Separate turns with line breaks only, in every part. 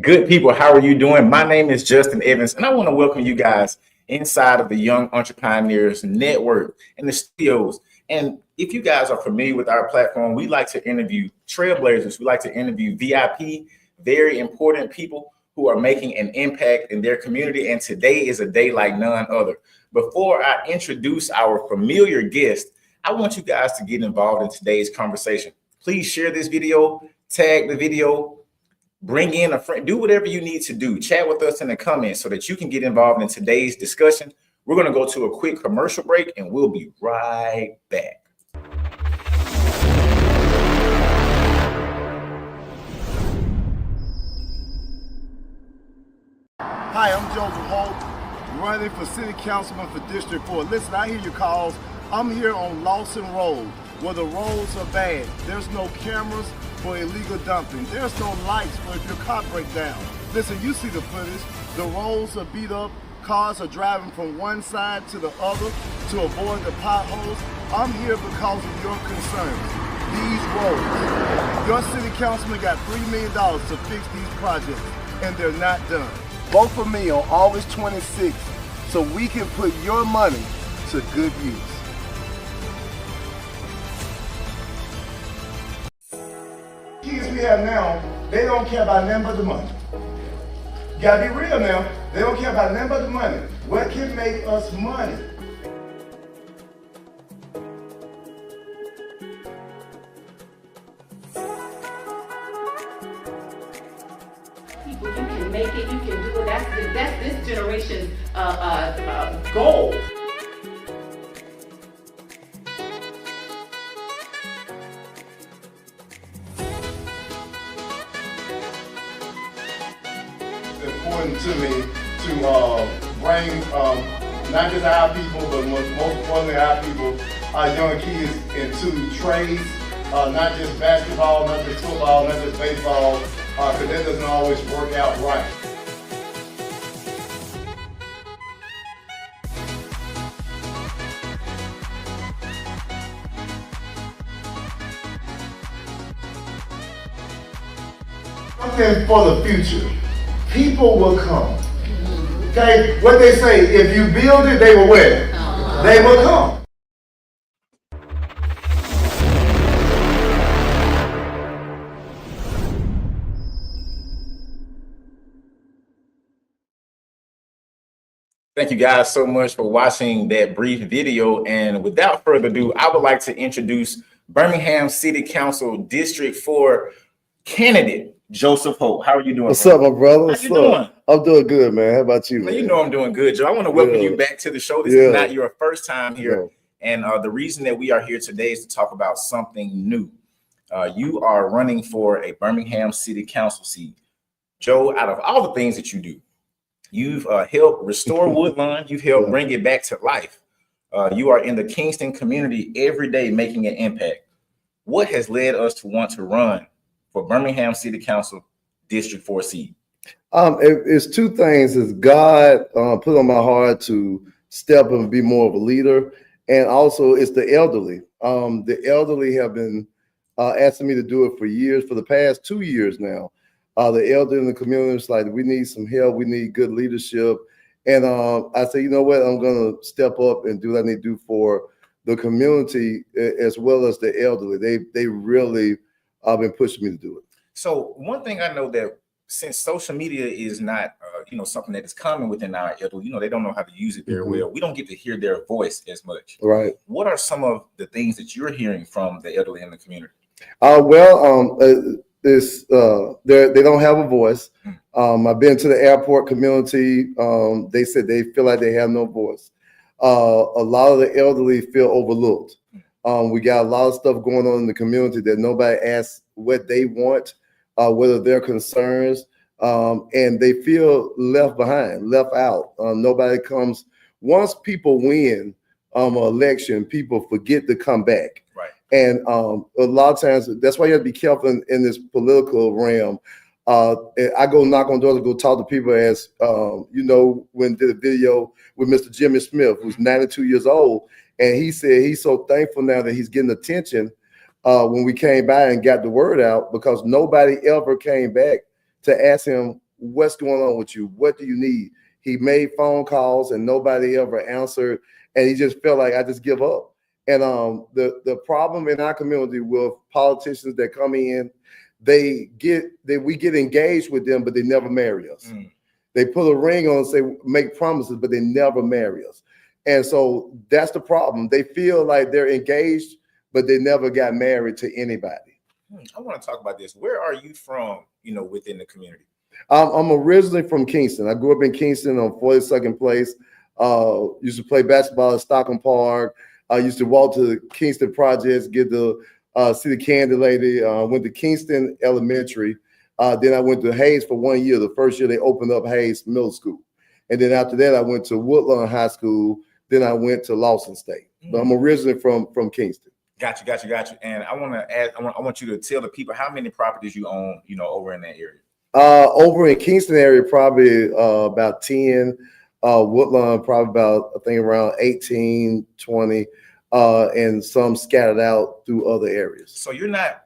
Good people, how are you doing? My name is Justin Evans, and I want to welcome you guys inside of the Young Entrepreneurs Network in the studios. And if you guys are familiar with our platform, we like to interview trailblazers. We like to interview VIP, very important people who are making an impact in their community. And today is a day like none other. Before I introduce our familiar guest, I want you guys to get involved in today's conversation. Please share this video, tag the video, bring in a friend, do whatever you need to do. Chat with us in the comments so that you can get involved in today's discussion. We're going to go to a quick commercial break and we'll be right back.
Hi, I'm Joseph Holt, running for City Councilman for District 4. Listen, I hear your calls. I'm here on Lawson Road, where the roads are bad. There's no cameras for illegal dumping. There's no lights for if your car breaks down. Listen, you see the footage. The roads are beat up. Cars are driving from one side to the other to avoid the potholes. I'm here because of your concerns. These roads. Your city councilman got $3 million to fix these projects, and they're not done. Vote for me on August 26th so we can put your money to good use. Kids we have now, they don't care about nothing but the money. You gotta be real now. They don't care about nothing but the money. What can make us money?
People, you can make it, you can do it. That's this generation's goal.
Important to me to bring not just our people, but most importantly our people, our young kids into trades, not just basketball, not just football, not just baseball, because that doesn't always work out right. Something for the future. People will come. Okay? What they say, if you build it, they will win. They will come.
Thank you guys so much for watching that brief video. And without further ado, I would like to introduce Birmingham City Council District 4 candidate, Joseph Holt. How are you doing?
What's up, my brother?
How you doing?
I'm doing good, man. How about you,
Man,
man?
you know I'm doing good, Joe. I want to welcome you back to the show. This is not your first time here.
No.
And the reason that we are here today is to talk about something new. You are running for a Birmingham City Council seat. Joe, out of all the things that you do, you've helped restore Woodlawn. You've helped bring it back to life. You are in the Kingston community every day making an impact. What has led us to want to run for Birmingham City Council District 4 seat?
It's two things. Is God put on my heart to step and be more of a leader, and also it's the elderly. The elderly have been asking me to do it for years, for the past 2 years now. The elderly in the community is like, we need some help. We need good leadership. And I say, you know what? I'm going to step up and do what I need to do for the community as well as the elderly. They really been pushing me to do it.
So one thing I know that since social media is not, something that is common within our elderly, they don't know how to use it very well. We don't get to hear their voice as much.
Right.
What are some of the things that you're hearing from the elderly in the community?
They don't have a voice. I've been to the airport community. They said they feel like they have no voice. A lot of the elderly feel overlooked. We got a lot of stuff going on in the community that nobody asks what they want, whether their concerns, and they feel left behind, left out. Nobody comes. Once people win an election, people forget to come back.
Right. And
a lot of times, that's why you have to be careful in this political realm. I go knock on doors, go talk to people as, when did a video with Mr. Jimmy Smith, who's 92 years old. And he said he's so thankful now that he's getting attention when we came by and got the word out, because nobody ever came back to ask him what's going on with you? What do you need? He made phone calls and nobody ever answered. And he just felt like I just give up. And the problem in our community with politicians that come in, we get engaged with them, but they never marry us. They put a ring on and say, make promises, but they never marry us. And so that's the problem. They feel like they're engaged, but they never got married to anybody.
I want to talk about this. Where are you from, within the community?
I'm originally from Kingston. I grew up in Kingston on 42nd Place. Used to play basketball at Stockton Park. I used to walk to the Kingston projects, get to see the candy lady. Went to Kingston Elementary. Then I went to Hayes for 1 year. The first year they opened up Hayes Middle School. And then after that, I went to Woodlawn High School. Then I went to Lawson State. But I'm originally from Kingston. Got you. And I want to add, I want you to tell the people how many properties you own, over in that area. Over in Kingston area, probably about 10. Woodlawn, probably about, I think, around 18, 20, and some scattered out through other areas. So you're not,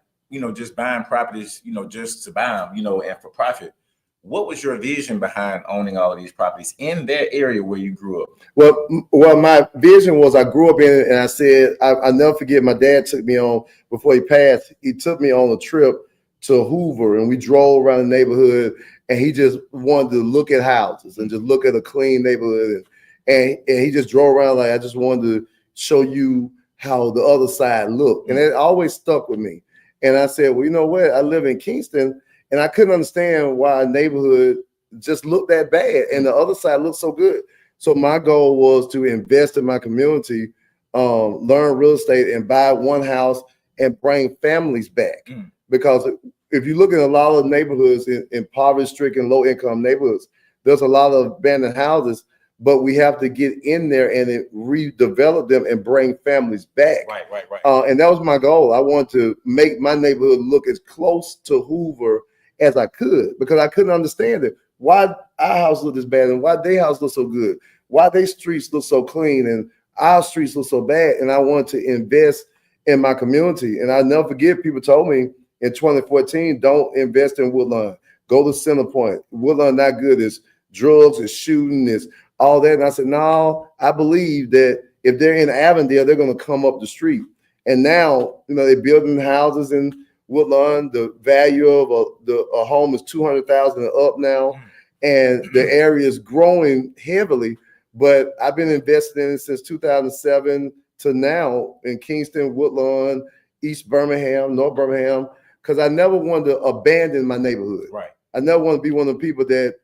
just buying properties, just to buy them, and for profit. What was your vision behind owning all of these properties in that area where you grew up? Well, my vision was I grew up in it, and I said, I never forget, my dad took me on, before he passed, he took me on a trip to Hoover, and we drove around the neighborhood, and he just wanted to look at houses and just look at a clean neighborhood. And he just drove around like, I just wanted to show you how the other side looked. And it always stuck with me. And I said, well, you know what? I live in Kingston, and I couldn't understand why a neighborhood just looked that bad and the other side looked so good. So my goal was to invest in my community, learn real estate, and buy one house and bring families back. Because if you look at a lot of neighborhoods in poverty-stricken, low-income neighborhoods, there's a lot of abandoned houses, but we have to get in there and redevelop them and bring families back. Right. And that was my goal. I wanted to make my neighborhood look as close to Hoover as I could, because I couldn't understand it. Why our house look this bad and why their house look so good? Why their streets look so clean and our streets look so bad? And I wanted to invest in my community. And I'll never forget, people told me in 2014, don't invest in Woodlawn. Go to Centerpoint. Woodlawn not good. It's drugs, it's shooting, it's all that. And I said, no, I believe that if they're in Avondale, they're going to come up the street. And now, they're building houses in Woodlawn. The value of a home is $200,000 and up now. And the area is growing heavily. But I've been investing in it since 2007 to now in Kingston, Woodlawn, East Birmingham, North Birmingham, because I never wanted to abandon my neighborhood. Right. I never want to be one of the people that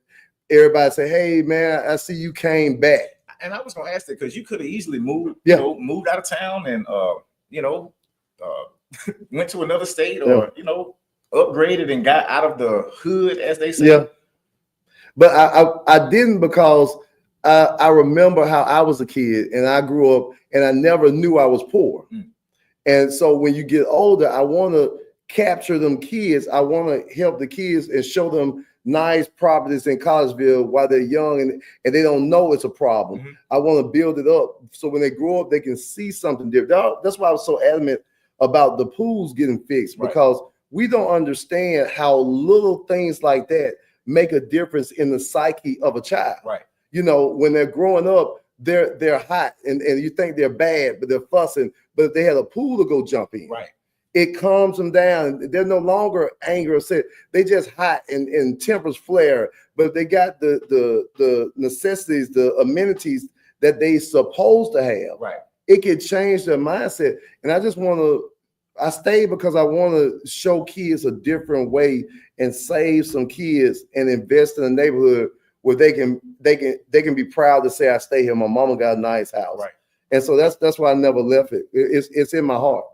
everybody say, hey, man, I see you came back. And I was going to ask that because you could have easily moved, moved out of town and, went to another state or, upgraded and got out of the hood, as they say. Yeah. But I didn't, because I remember how I was a kid and I grew up and I never knew I was poor. And so when you get older, I want to capture them kids. I want to help the kids and show them nice properties in Collegeville while they're young and they don't know it's a problem. I want to build it up so when they grow up, they can see something different. That's why I was so adamant about the pools getting fixed, because we don't understand how little things like that make a difference in the psyche of a child. Right. When they're growing up, they're hot and you think they're bad, but they're fussing. But if they had a pool to go jump in, it calms them down. They're no longer angry or sad. They just hot and tempers flare. But if they got the necessities, the amenities that they supposed to have, it could change their mindset. And I stay because I want to show kids a different way and save some kids and invest in a neighborhood where they can be proud to say, I stay here. My mama got a nice house. Right. And so that's why I never left it. It's in my heart.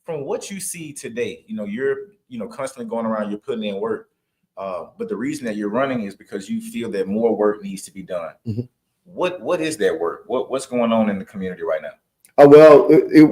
From what you see today, you're constantly going around, you're putting in work. But the reason that you're running is because you feel that more work needs to be done. What is that work? What's going on in the community right now?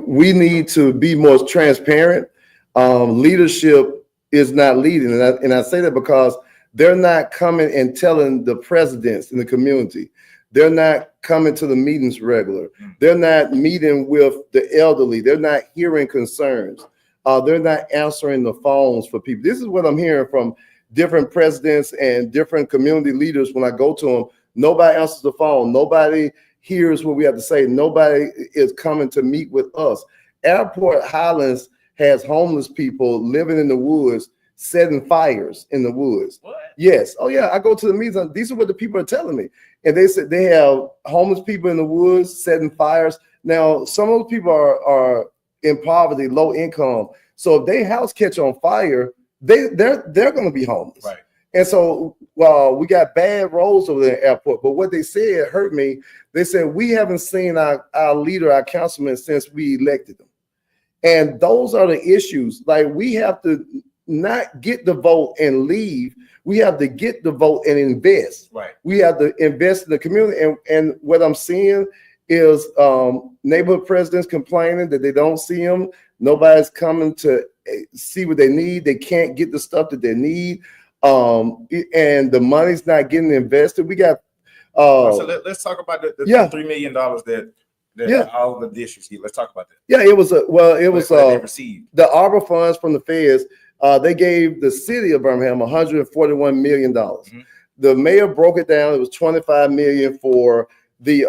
We need to be more transparent. Leadership is not leading. And I say that because they're not coming and telling the presidents in the community. They're not coming to the meetings regular. They're not meeting with the elderly. They're not hearing concerns. They're not answering the phones for people. This is what I'm hearing from different presidents and different community leaders. When I go to them, nobody answers the phone. Nobody hears what we have to say. Nobody is coming to meet with us. Airport Highlands has homeless people living in the woods, setting fires in the woods.
What?
Yes. Oh yeah. I go to the meetings. These are what the people are telling me. And they said they have homeless people in the woods setting fires. Now, some of those people are in poverty, low income. So if their house catch on fire, they're going to be homeless.
Right.
And so we got bad roads over there at the airport. But what they said hurt me. They said, we haven't seen our leader, our councilman, since we elected them. And those are the issues. Like, we have to not get the vote and leave. We have to get the vote and invest.
Right.
We have to invest in the community. And what I'm seeing is neighborhood presidents complaining that they don't see them. Nobody's coming to see what they need. They can't get the stuff that they need. And the money's not getting invested. We got
so let's talk about the $3 million that all the districts get. Let's talk about that.
Yeah, it was
they received
the Arbor funds from the feds. They gave the city of Birmingham $141 million.
Mm-hmm.
The mayor broke it down. It was $25 million for the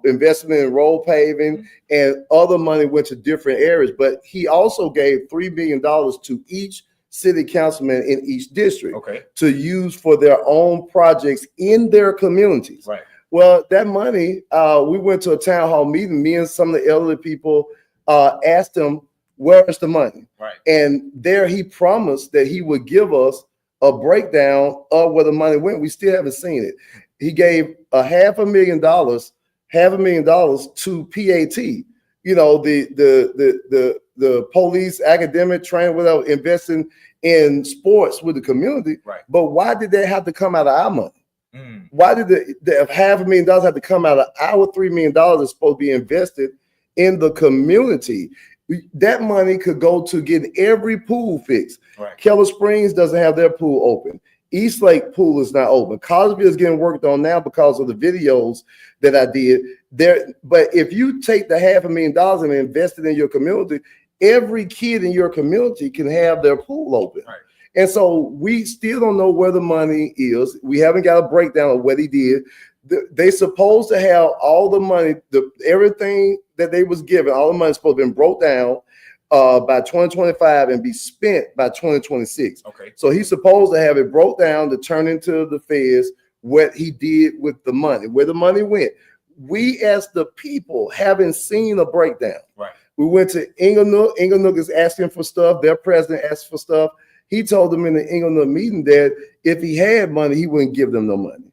investment in road paving, mm-hmm. and other money went to different areas. But he also gave $3 million to each city councilman in each district, to use for their own projects in their communities.
Right.
Well, that money, we went to a town hall meeting. Me and some of the elderly people asked him, where's the money?
Right.
And there he promised that he would give us a breakdown of where the money went. We still haven't seen it. He gave $500,000 to PAT. You know, the police, academic training, without investing in sports with the community.
Right.
But why did that have to come out of our money?
Mm.
Why did the $500,000 have to come out of our $3 million that's supposed to be invested in the community? That money could go to getting every pool fixed.
Right.
Keller Springs doesn't have their pool open. Eastlake pool is not open. Collegeville is getting worked on now because of the videos that I did there. But if you take the $500,000 and invest it in your community, every kid in your community can have their pool open.
Right.
And so we still don't know where the money is. We haven't got a breakdown of what he did. They supposed to have all the money, everything that they was given, all the money is supposed to be broke down by 2025 and be spent by 2026.
Okay.
So he's supposed to have it broke down to turn into the feds what he did with the money, where the money went. We as the people haven't seen a breakdown.
Right.
We went to Inglenook. Inglenook is asking for stuff. Their president asked for stuff. He told them in the Inglenook meeting that if he had money, he wouldn't give them no money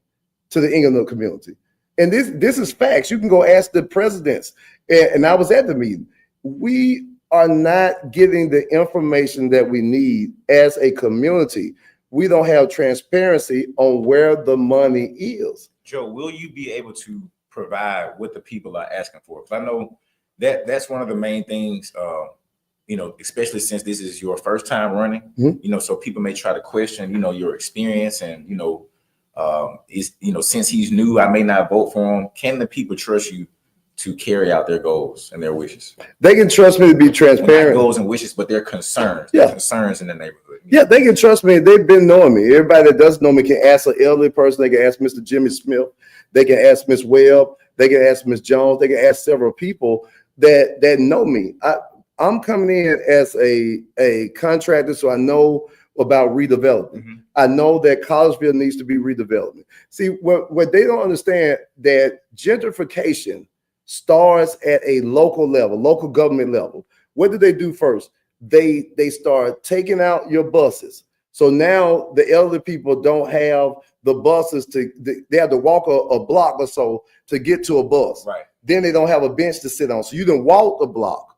to the Inglenook community. And this is facts. You can go ask the presidents. And I was at the meeting. We are not getting the information that we need as a community. We don't have transparency on where the money is.
Joe, will you be able to provide what the people are asking for? Because I know that's one of the main things, especially since this is your first time running,
mm-hmm.
So people may try to question, your experience and, since he's new, I may not vote for him. Can the people trust you to carry out their goals and their wishes?
They can trust me to be transparent.
Not goals and wishes, but their concerns.
Yeah.
Their concerns in the neighborhood.
Yeah, they can trust me. They've been knowing me. Everybody that does know me can ask an elderly person. They can ask Mr. Jimmy Smith. They can ask Miss Webb. They can ask Miss Jones. They can ask several people that know me. I'm coming in as a contractor, so I know about redevelopment.
Mm-hmm.
I know that Collegeville needs to be redeveloped. See, what they don't understand, that gentrification starts at a local level, local government level. What do they do first? They start taking out your buses. So now the elderly people don't have the buses they have to walk a block or so to get to a bus.
Right.
Then they don't have a bench to sit on. So you done walk the block.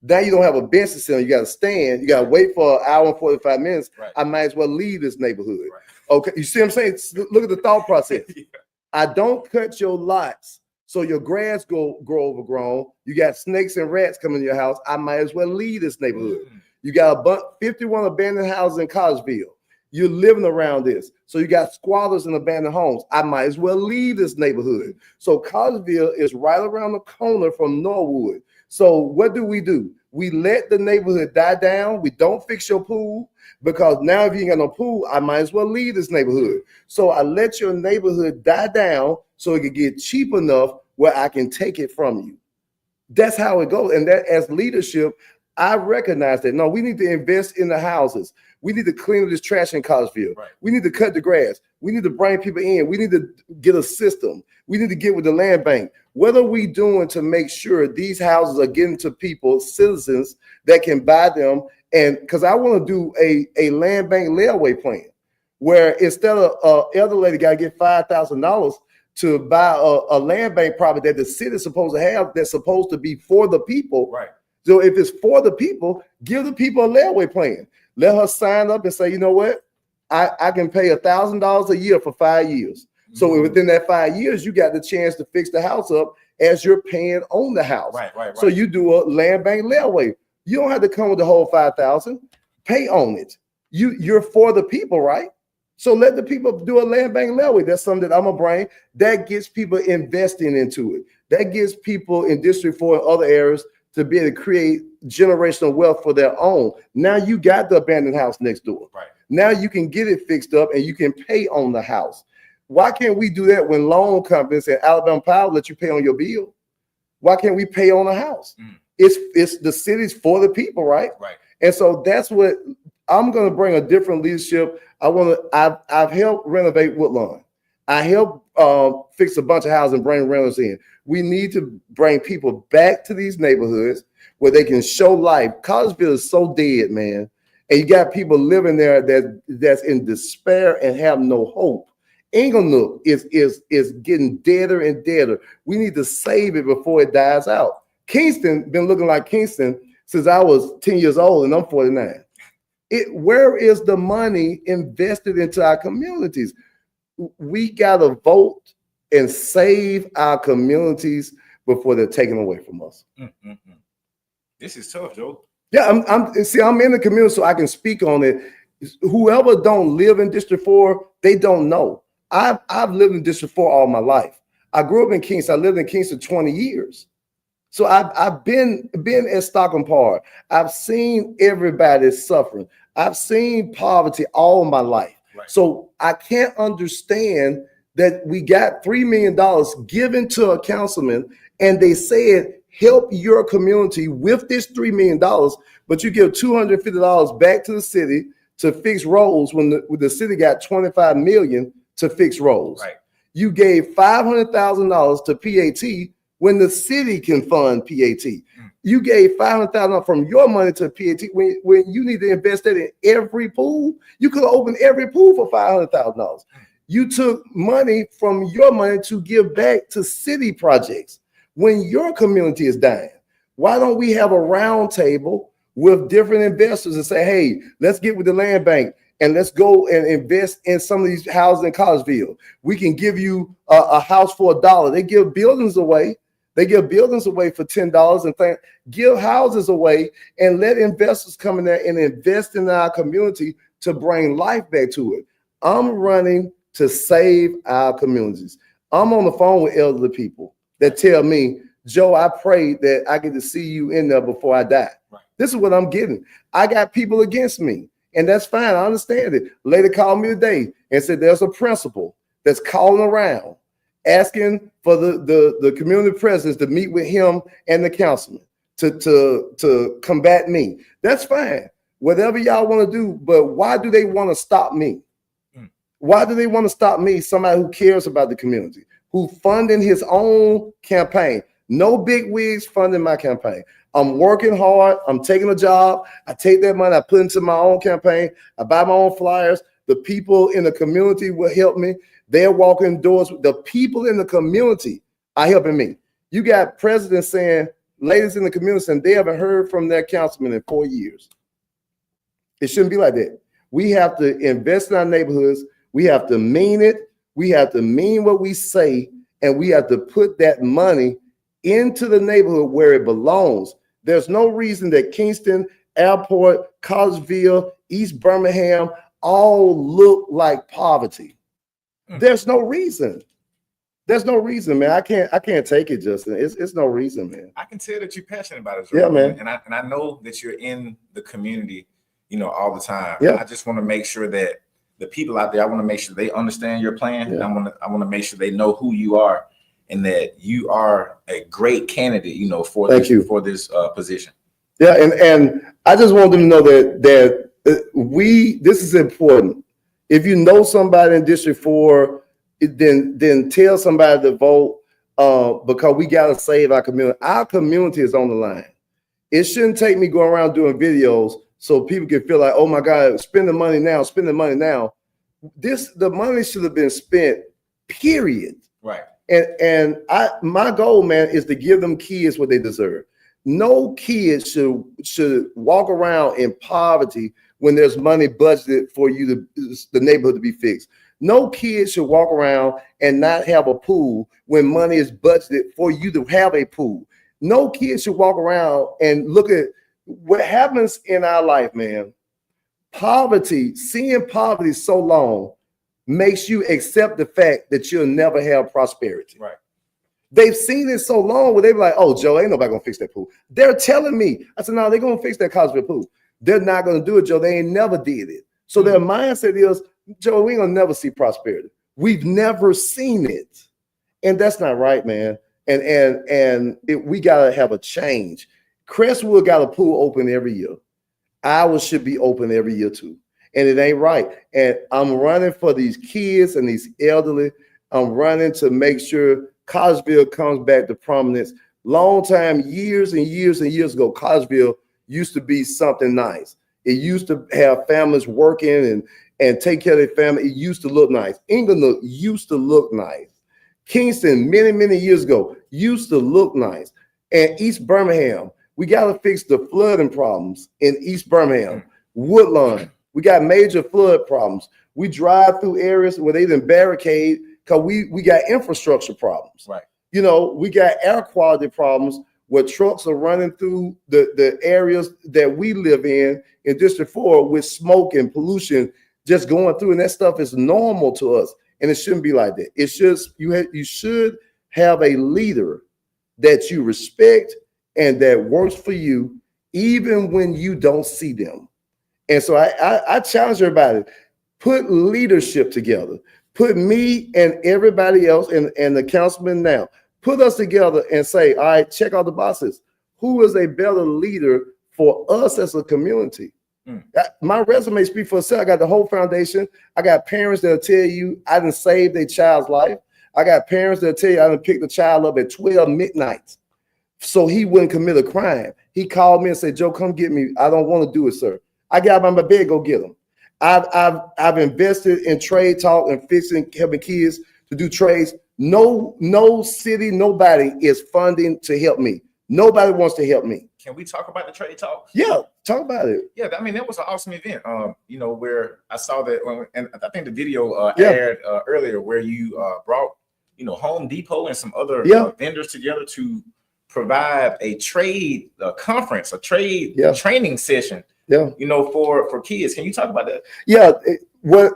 Now you don't have a bench to sit on. You got to stand. You got to wait for an hour and 45 minutes.
Right.
I might as well leave this neighborhood.
Right.
Okay. You see what I'm saying? Look at the thought process.
Yeah.
I don't cut your lots so your grass grow overgrown. You got snakes and rats coming to your house. I might as well leave this neighborhood.
Mm-hmm.
You got 51 abandoned houses in Collegeville. You're living around this. So you got squatters and abandoned homes. I might as well leave this neighborhood. So Collegeville is right around the corner from Norwood. So what do? We let the neighborhood die down. We don't fix your pool because now if you ain't got no pool, I might as well leave this neighborhood. So I let your neighborhood die down so it can get cheap enough where I can take it from you. That's how it goes. And that as leadership, I recognize that. No, we need to invest in the houses. We need to clean up this trash in Collegeville.
Right.
We need to cut the grass. We need to bring people in. We need to get a system. We need to get with the land bank. What are we doing to make sure these houses are getting to people, citizens that can buy them? And because I want to do a land bank layaway plan where instead of an elder lady got to get $5,000 to buy a land bank property that the city is supposed to have that's supposed to be for the people.
Right.
So if it's for the people, give the people a layaway plan. Let her sign up and say, you know what? I can pay $1,000 a year for 5 years. So within that 5 years, you got the chance to fix the house up as you're paying on the house.
Right.
So you do a land bank layaway. You don't have to come with the whole 5,000. Pay on it. You're for the people, right? So let the people do a land bank layaway. That's something that I'm gonna bring. That gets people investing into it. That gives people in District 4 and other areas to be able to create generational wealth for their own. Now you got the abandoned house next door.
Right.
Now you can get it fixed up and you can pay on the house. Why can't we do that when loan companies and Alabama Power let you pay on your bill? Why can't we pay on the house? It's the city's for the people, right?
Right.
And so that's what I'm going to bring, a different leadership. I've helped renovate Woodlawn. I helped fix a bunch of houses and bring renters in. We need to bring people back to these neighborhoods where they can show life. Collegeville is so dead, man. And you got people living there that's in despair and have no hope. Inglenook is getting deader and deader. We need to save it before it dies out. Kingston been looking like Kingston since I was 10 years old and I'm 49. Where is the money invested into our communities? We got to vote and save our communities before they're taken away from us.
This is tough, Joe.
Yeah, I'm in the community so I can speak on it. Whoever don't live in District 4, they don't know. I've lived in District 4 all my life. I grew up in Kingston. I lived in Kingston 20 years. So I've been at Stockton Park. I've seen everybody suffering. I've seen poverty all my life. Right. So I can't understand that we got $3 million given to a councilman and they said, help your community with this $3 million, but you give $250 back to the city to fix roads when the city got $25 million to fix roads. Right. You gave $500,000 to PAT when the city can fund PAT. You gave $500,000 from your money to PAT when you need to invest that in every pool. You could have opened every pool for $500,000. You took money from your money to give back to city projects when your community is dying. Why don't we have a round table with different investors and say, hey, let's get with the land bank and let's go and invest in some of these houses in Collegeville. We can give you a house for $1. They give buildings away. They give buildings away for $10 and give houses away and let investors come in there and invest in our community to bring life back to it. I'm running to save our communities. I'm on the phone with elderly people that tell me, Joe, I pray that I get to see you in there before I die. Right. This is what I'm getting. I got people against me, and that's fine. I understand it. A lady called me today and said there's a principal that's calling around asking for the community presidents to meet with him and the councilman to combat me. That's fine. Whatever y'all want to do, but why do they want to stop me? Why do they want to stop me, somebody who cares about the community, who funding his own campaign? No big wigs funding my campaign. I'm working hard. I'm taking a job. I take that money, I put into my own campaign. I buy my own flyers. The people in the community will help me. They're walking doors. The people in the community are helping me. You got presidents saying, ladies in the community saying they haven't heard from their councilman in 4 years. It shouldn't be like that. We have to invest in our neighborhoods. We have to mean it. We have to mean what we say, and we have to put that money into the neighborhood where it belongs. There's no reason that Kingston, Airport, Collegeville, East Birmingham all look like poverty. There's no reason. There's no reason, man. I can't take it, Justin. It's no reason, man.
I can tell that you're passionate about it,
Yeah, man.
And I know that you're in the community, all the time.
Yeah.
I just want to make sure that the people out there, I want to make sure they understand your plan.
Yeah.
I want to make sure they know who you are and that you are a great candidate, for this position.
Yeah, and I just want them to know that this is important. If you know somebody in District 4, then tell somebody to vote because we got to save our community. Our community is on the line. It shouldn't take me going around doing videos so people can feel like, oh my God, spend the money now. The money should have been spent, period.
Right.
And my goal, man, is to give them kids what they deserve. No kid should walk around in poverty when there's money budgeted for the neighborhood to be fixed. No kid should walk around and not have a pool when money is budgeted for you to have a pool. No kid should walk around and look at what happens in our life, man. Poverty, seeing poverty so long makes you accept the fact that you'll never have prosperity.
Right.
They've seen it so long where they be like, oh, Joe, ain't nobody gonna fix that pool. They're telling me. I said, no, they're gonna fix that Cosville pool. They're not gonna do it, Joe. They ain't never did it. So their mindset is, Joe, we ain't gonna never see prosperity. We've never seen it. And that's not right, man. We gotta have a change. Crestwood got a pool open every year. Ours should be open every year too. And it ain't right. And I'm running for these kids and these elderly. I'm running to make sure Cosville comes back to prominence. Long time, years and years and years ago, Cosville used to be something nice. It used to have families working and take care of their family. It used to look nice. Englewood used to look nice. Kingston, many, many years ago, used to look nice. And East Birmingham, we got to fix the flooding problems in East Birmingham. Woodlawn, we got major flood problems. We drive through areas where they didn't barricade because we got infrastructure problems.
Right.
We got air quality problems where trucks are running through the areas that we live in District 4 with smoke and pollution just going through. And that stuff is normal to us. And it shouldn't be like that. It's just you should have a leader that you respect and that works for you, even when you don't see them. And so I challenge everybody, put leadership together. Put me and everybody else and the councilman now, put us together and say, all right, check out the boxes. Who is a better leader for us as a community? My resume speaks for itself. I got the whole foundation. I got parents that'll tell you I didn't save their child's life. I got parents that'll tell you I didn't pick the child up at 12 midnight so he wouldn't commit a crime. He called me and said, Joe, come get me. I don't want to do it, sir. I got him on my bed, go get him. I've invested in trade talk and helping kids to do trades. No city, nobody is funding to help me. Nobody wants to help me.
Can we talk about the trade talks?
Yeah, talk about it.
Yeah, I mean, that was an awesome event. Where I saw that, and I think the video aired earlier where you brought, Home Depot and some other vendors together to provide a trade conference, a trade training session.
Yeah,
for kids. Can you talk about that? Yeah,
what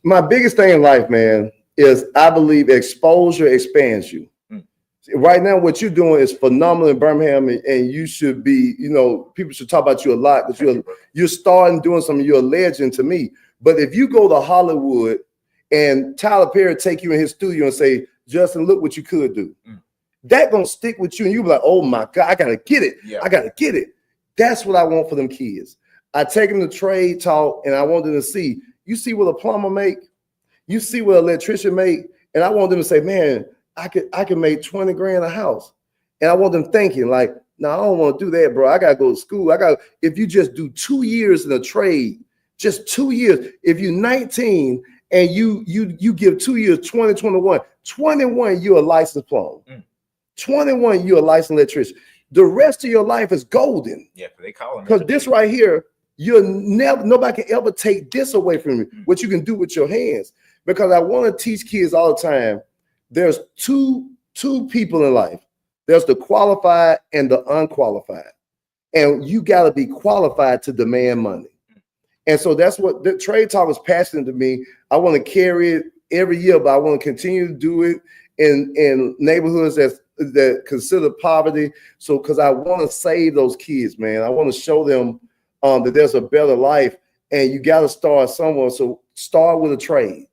my biggest thing in life, man, is I believe exposure expands you. Right now, what you're doing is phenomenal in Birmingham, and you should be, people should talk about you a lot because you're starting doing something. You're a legend to me. But if you go to Hollywood and Tyler Perry take you in his studio and say, Justin, look what you could do, that gonna stick with you, and you'll be like, oh my God, I gotta get it.
Yeah.
I gotta get it. That's what I want for them kids. I take them to trade talk, and I want them to see. You see what a plumber make, you see what an electrician make, and I want them to say, man, I could make 20 grand a house. And I want them thinking like, no, I don't want to do that, bro. I gotta go to school. If you just do 2 years in a trade, just 2 years. If you're 19 and you give 2 years, 20, 21, you're a licensed plumber. 21, you're a licensed electrician. The rest of your life is golden.
Yeah, they call them.
Because this right here, nobody can ever take this away from you, what you can do with your hands. Because I want to teach kids all the time, there's two people in life. There's the qualified and the unqualified. And you got to be qualified to demand money. And so that's what the trade talk is passionate to me. I want to carry it every year, but I want to continue to do it in neighborhoods that consider poverty. So, because I want to save those kids, man. I want to show them that there's a better life, and you got to start somewhere. So start with a trade,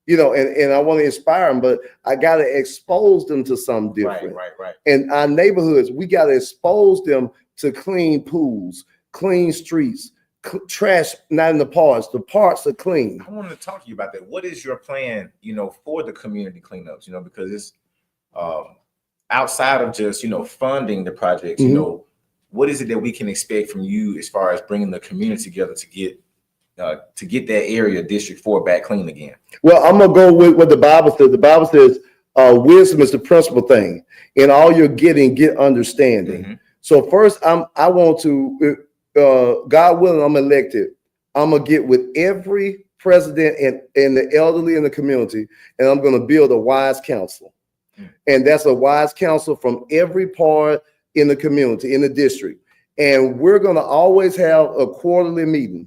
you know, and I want to inspire them, but I got to expose them to something different.
Right.
And our neighborhoods, we got to expose them to clean pools, clean streets, trash not in the parks are clean.
I wanted to talk to you about that. What is your plan, you know, for the community cleanups? You know, because it's outside of just, you know, funding the projects, you know, what is it that we can expect from you as far as bringing the community together to get that area, District 4, back clean again?
Well, I'm gonna go with what the Bible says. The Bible says wisdom is the principal thing. In all you're getting, get understanding. So first, I want to, God willing, I'm elected. I'm gonna get with every president and the elderly in the community, and I'm gonna build a wise council. And that's a wise council from every part in the community, in the district. And we're gonna always have a quarterly meeting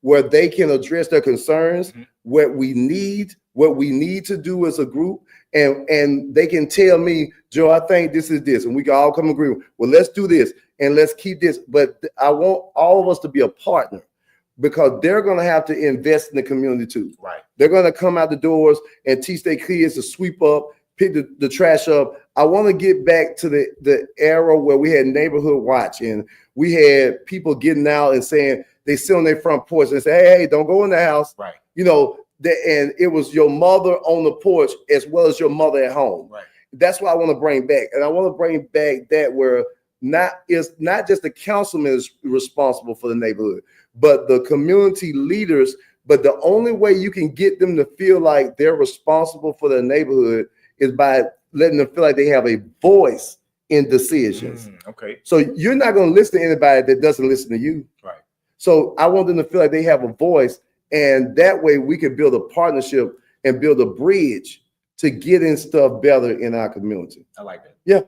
where they can address their concerns, what we need to do as a group, and they can tell me, Joe, I think this is this, and we can all come agree. Well, let's do this and let's keep this. But I want all of us to be a partner, because they're going to have to invest in the community too.
Right.
They're going to come out the doors and teach their kids to sweep up, pick the trash up. I want to get back to the era where we had neighborhood watch, and we had people getting out and saying, they sit on their front porch and say, hey, don't go in the house.
Right.
You know, and it was your mother on the porch as well as your mother at home.
Right.
That's what I want to bring back. And I want to bring back that where it's not just the councilman is responsible for the neighborhood, but the community leaders. But the only way you can get them to feel like they're responsible for their neighborhood is by letting them feel like they have a voice in decisions.
Okay.
So you're not going to listen to anybody that doesn't listen to you.
Right.
So I want them to feel like they have a voice, and that way we can build a partnership and build a bridge to getting stuff better in our community.
I like that.
Yeah.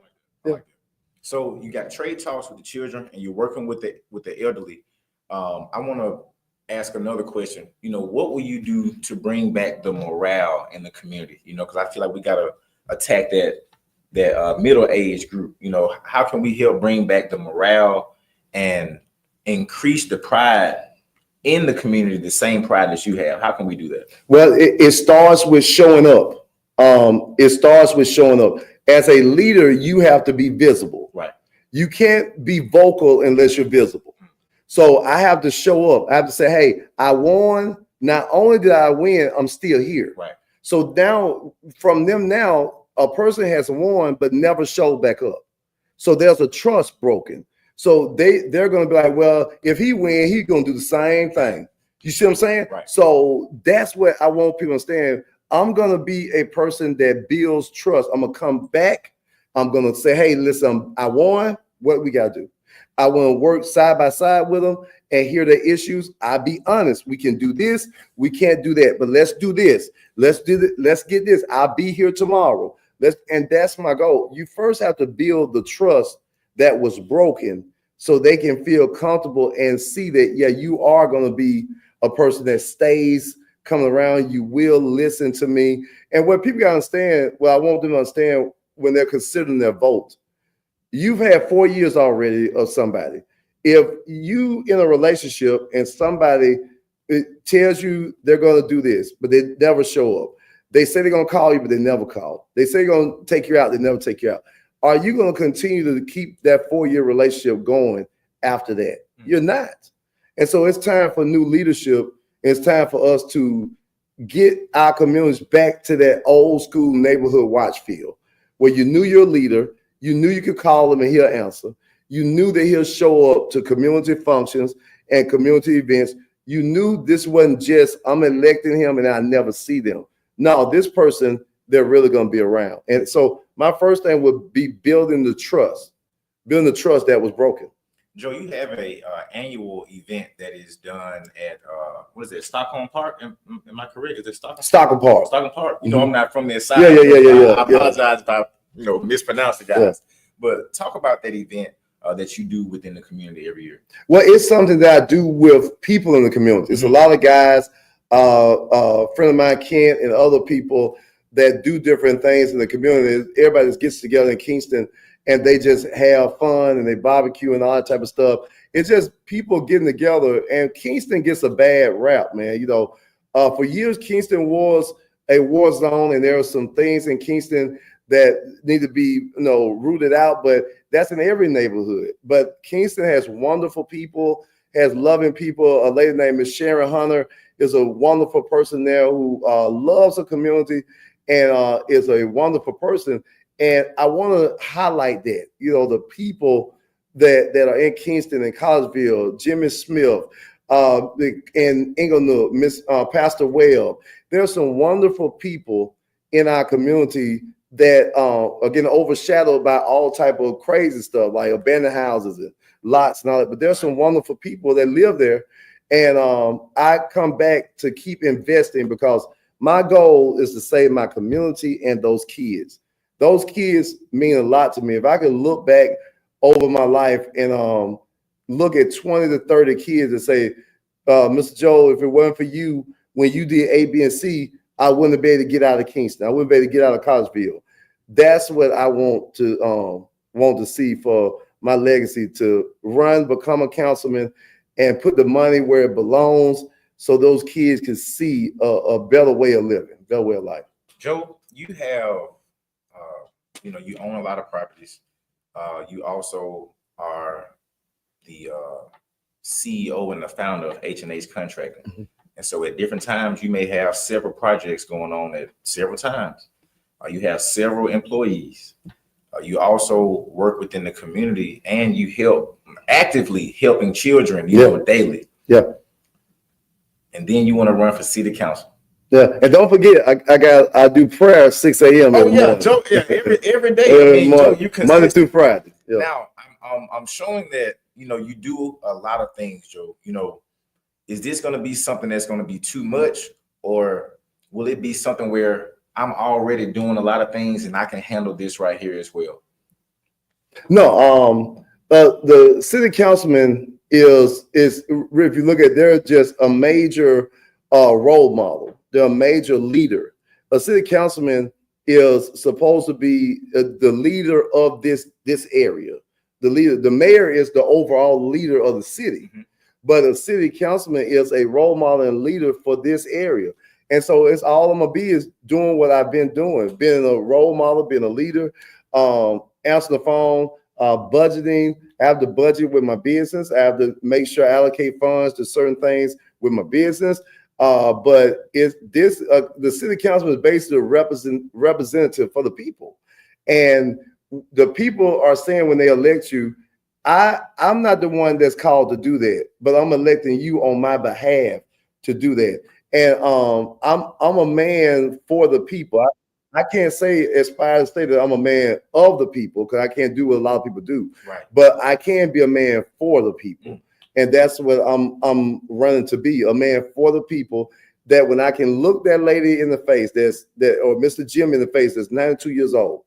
I like that. So you got trade talks with the children, and you're working with the elderly. I want to ask another question. You know, what will you do to bring back the morale in the community? You know, because I feel like we got to attack that middle age group. You know, how can we help bring back the morale and increase the pride in the community, the same pride that you have? How can we do that?
Well, it starts with showing up. It starts with showing up. As a leader, you have to be visible.
Right.
You can't be vocal unless you're visible. So I have to show up. I have to say, hey, I won. Not only did I win, I'm still here.
Right.
So now, from them now, a person has won but never showed back up. So there's a trust broken. So they're going to be like, well, if he win, he's going to do the same thing. You see what I'm saying?
Right.
So that's what I want people to understand. I'm going to be a person that builds trust. I'm going to come back. I'm going to say, hey, listen, I won. What we got to do? I want to work side by side with them and hear their issues. I'll be honest. We can do this. We can't do that. But let's do this. Let's do it. Let's get this. I'll be here tomorrow. And that's my goal. You first have to build the trust that was broken, so they can feel comfortable and see that, yeah, you are going to be a person that stays coming around. You will listen to me. And what people got to understand, well, I want them to understand when they're considering their vote. You've had 4 years already of somebody. If you in a relationship and somebody tells you they're going to do this, but they never show up. They say they're going to call you, but they never call. They say they're going to take you out, they never take you out. Are you going to continue to keep that 4-year relationship going after that? You're not. And so it's time for new leadership. It's time for us to get our communities back to that old school neighborhood watch feel, where you knew your leader, you knew you could call him and he'll answer. You knew that he'll show up to community functions and community events. You knew this wasn't just, I'm electing him and I never see them. No, this person, they're really going to be around. And so my first thing would be building the trust that was broken.
Joe, you have a annual event that is done at what is it, Stockholm Park? Am I correct? Is it Stockholm?
Stockholm Park.
Stockholm Park. You know, I'm not from this side.
Yeah.
I apologize if I mispronounced it, guys. Yeah. But talk about that event that you do within the community every year.
Well, it's something that I do with people in the community. It's a lot of guys, a friend of mine, Kent, and other people. that do different things in the community. Everybody just gets together in Kingston and they just have fun and they barbecue and all that type of stuff. It's just people getting together, and Kingston gets a bad rap, man. You know, for years, Kingston was a war zone, and there are some things in Kingston that need to be, rooted out, but that's in every neighborhood. But Kingston has wonderful people, has loving people. A lady named Miss Sharon Hunter is a wonderful person there who loves the community and is a wonderful person. And I want to highlight that, the people that are in Kingston and Collegeville, Jimmy Smith, and Inglenook, Miss Pastor Webb. There's some wonderful people in our community that are getting overshadowed by all type of crazy stuff like abandoned houses and lots and all that. But there's some wonderful people that live there. And I come back to keep investing because my goal is to save my community and those kids. Those kids mean a lot to me. If I could look back over my life and look at 20 to 30 kids and say, Mr. Joel, if it weren't for you, when you did A, B, and C, I wouldn't have been able to get out of Kingston. I wouldn't be able to get out of Collegeville. That's what I want to see for my legacy, to run, become a councilman, and put the money where it belongs so those kids can see a better way of living, better way of life.
Joe, you have, you own a lot of properties. You also are the CEO and the founder of H&H Contracting. Mm-hmm. And so at different times, you may have several projects going on at several times. You have several employees. You also work within the community, and you help actively helping children, daily.
Yeah.
And then you want to run for city council.
Yeah, and don't forget, I do prayer at 6 a.m.
Oh yeah, Joe, yeah, every day. Joe, you can
Monday through Friday. Yeah.
Now I'm showing that you do a lot of things, Joe. Is this going to be something that's going to be too much, or will it be something where I'm already doing a lot of things and I can handle this right here as well?
No, the city councilman is if you look at, they're just a major role model. They're a major leader. A city councilman is supposed to be the leader of this area. The mayor is the overall leader of the city, mm-hmm. but a city councilman is a role model and leader for this area. And so it's all I'm gonna be is doing what I've been doing, being a role model, being a leader, answering the phone, budgeting. I have to budget with my business. I have to make sure I allocate funds to certain things with my business. But the city council is basically a representative for the people, and the people are saying when they elect you, I'm not the one that's called to do that, but I'm electing you on my behalf to do that. And I'm a man for the people. I can't aspire to say that I'm a man of the people, because I can't do what a lot of people do. Right. But I can be a man for the people. Mm. And that's what I'm running to be, a man for the people, that when I can look that lady in the face, or Mr. Jim in the face, that's 92 years old,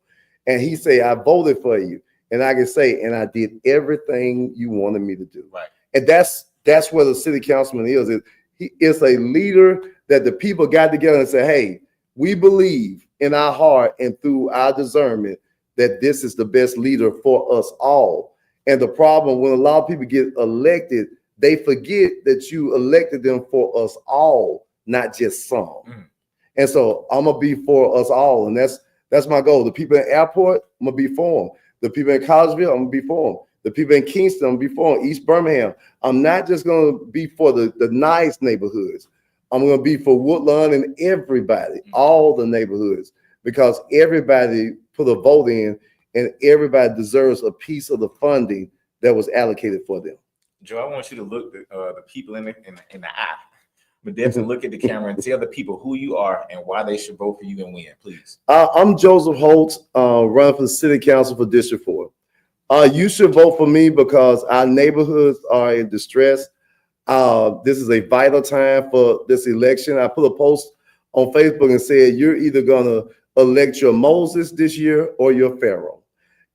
and he say, I voted for you. And I can say, and I did everything you wanted me to do. Right. And that's where the city councilman is. He is a leader that the people got together and said, hey, we believe in our heart and through our discernment that this is the best leader for us all. And the problem, when a lot of people get elected, they forget that you elected them for us all, not just some. Mm. And so I'm gonna be for us all, and that's my goal. The people in the airport, I'm gonna be for them. The people in Collegeville, I'm gonna be for them. The people in Kingston, I'm gonna be for them. East Birmingham, I'm not just gonna be for the nice neighborhoods. I'm gonna be for Woodlawn and everybody, all the neighborhoods, because everybody put a vote in, and everybody deserves a piece of the funding that was allocated for them.
Joe, I want you to look the people in the eye, but definitely look at the camera and tell the people who you are and why they should vote for you and win, please.
I'm Joseph Holt, running for the City Council for District 4. You should vote for me because our neighborhoods are in distress. This is a vital time for this election. I put a post on Facebook and said, you're either gonna elect your Moses this year or your Pharaoh.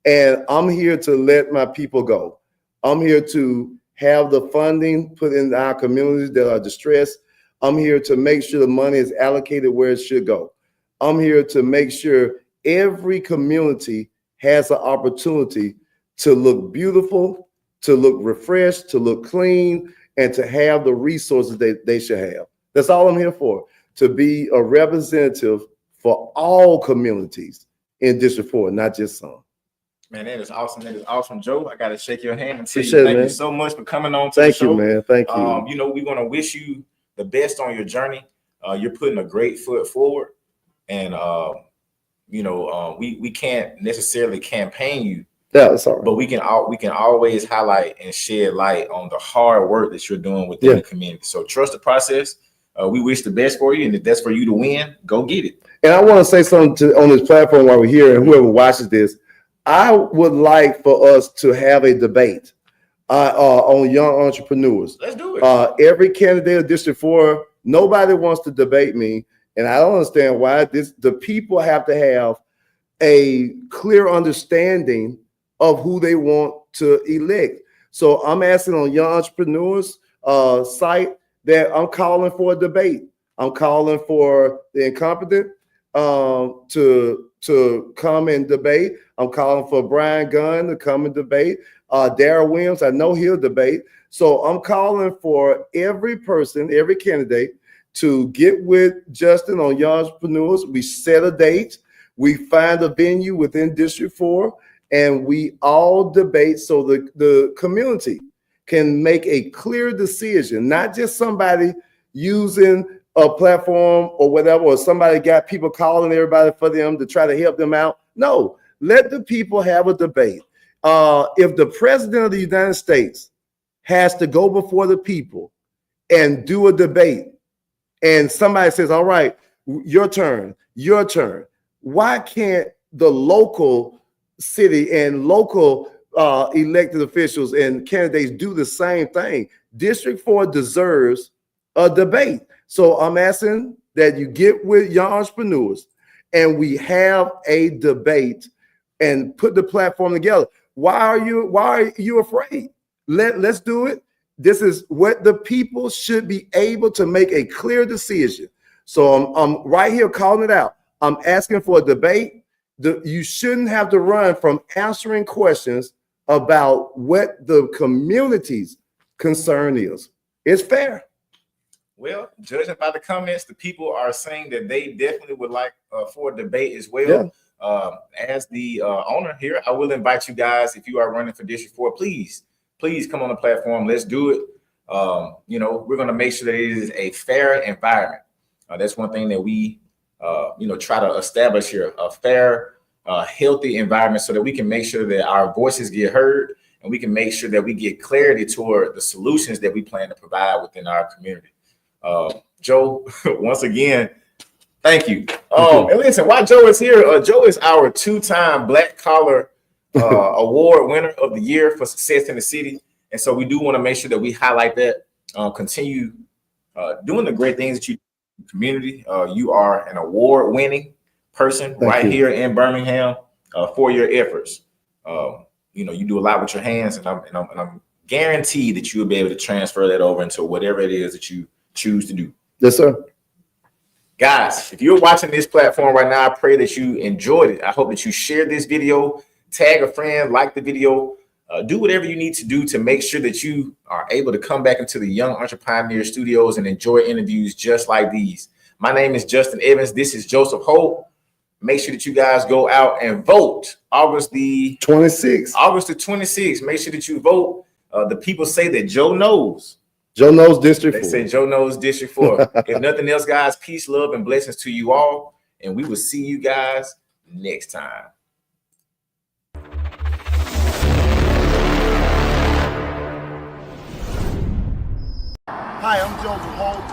And I'm here to let my people go. I'm here to have the funding put in our communities that are distressed. I'm here to make sure the money is allocated where it should go. I'm here to make sure every community has an opportunity to look beautiful, to look refreshed, to look clean, and to have the resources that they should have. That's all I'm here for, to be a representative for all communities in District 4, not just some.
Man, that is awesome. That is awesome, Joe. I got to shake your hand and say
Appreciate
thank
it,
you so much for coming on to
Thank
the show.
you, man. Thank you.
You know, we want to wish you the best on your journey. You're putting a great foot forward, and you know, we can't necessarily campaign you.
Yeah, that's all right.
But we can always highlight and shed light on the hard work that you're doing within the community. So trust the process. We wish the best for you, and if that's for you to win, go get it.
And I want to say something on this platform while we're here, and whoever watches this. I would like for us to have a debate on young entrepreneurs.
Let's do it.
Every candidate of District 4, nobody wants to debate me, and I don't understand why. The people have to have a clear understanding of who they want to elect. So I'm asking on Young Entrepreneurs site that I'm calling for a debate. I'm calling for the incompetent to come and debate. I'm calling for Brian Gunn to come and debate. Darrell Williams, I know he'll debate. So I'm calling for every person, every candidate to get with Justin on Young Entrepreneurs. We set a date. We find a venue within District 4, and we all debate so the community can make a clear decision, not just somebody using a platform or whatever, or somebody got people calling everybody for them to try to help them out. No, let the people have a debate. If the president of the United States has to go before the people and do a debate, and somebody says, all right, your turn, why can't the local city and local elected officials and candidates do the same thing? District 4 deserves a debate. So I'm asking that you get with Young Entrepreneurs and we have a debate and put the platform together. Why are you afraid? Let's do it. This is what the people should be able to make a clear decision. So I'm right here calling it out. I'm asking for a debate. You shouldn't have to run from answering questions about what the community's concern is. It's fair.
Well, judging by the comments, the people are saying that they definitely would like for a debate as well. Yeah. As the owner here, I will invite you guys, if you are running for District 4, please come on the platform. Let's do it. You know, we're going to make sure that it is a fair environment. That's one thing that we, you know, try to establish here, a fair, healthy environment so that we can make sure that our voices get heard and we can make sure that we get clarity toward the solutions that we plan to provide within our community. Joe, once again, thank you. And listen, while Joe is here, Joe is our 2-time Black Collar Award winner of the year for success in the city. And so we do want to make sure that we highlight that, continue doing the great things that you do in the community. You are an award-winning person here in Birmingham for your efforts. You know, you do a lot with your hands, and I'm guaranteed that you will be able to transfer that over into whatever it is that you choose to do.
Yes, sir.
Guys, if you're watching this platform right now, I pray that you enjoyed it. I hope that you shared this video, tag a friend, like the video, do whatever you need to do to make sure that you are able to come back into the Young Entrepreneur Studios and enjoy interviews just like these. My name is Justin Evans. This is Joseph Holt. Make sure that you guys go out and vote August the 26th. Make sure that you vote. The people say that Joe knows.
Joe knows District 4.
They say Joe knows District 4. If nothing else, guys, peace, love, and blessings to you all. And we will see you guys next time.
Hi, I'm Joseph Holt,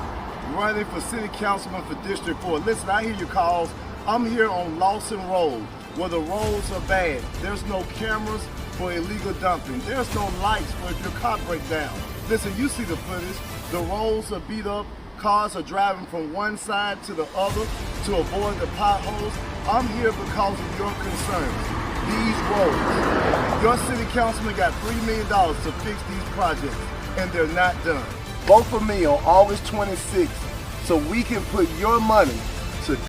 running for City Councilman for District 4. Listen, I hear your calls. I'm here on Lawson Road, where the roads are bad. There's no cameras for illegal dumping. There's no lights for if your car breaks down. Listen, you see the footage. The roads are beat up. Cars are driving from one side to the other to avoid the potholes. I'm here because of your concerns. These roads. Your city councilman got $3 million to fix these projects, and they're not done. Vote for me on August 26th so we can put your money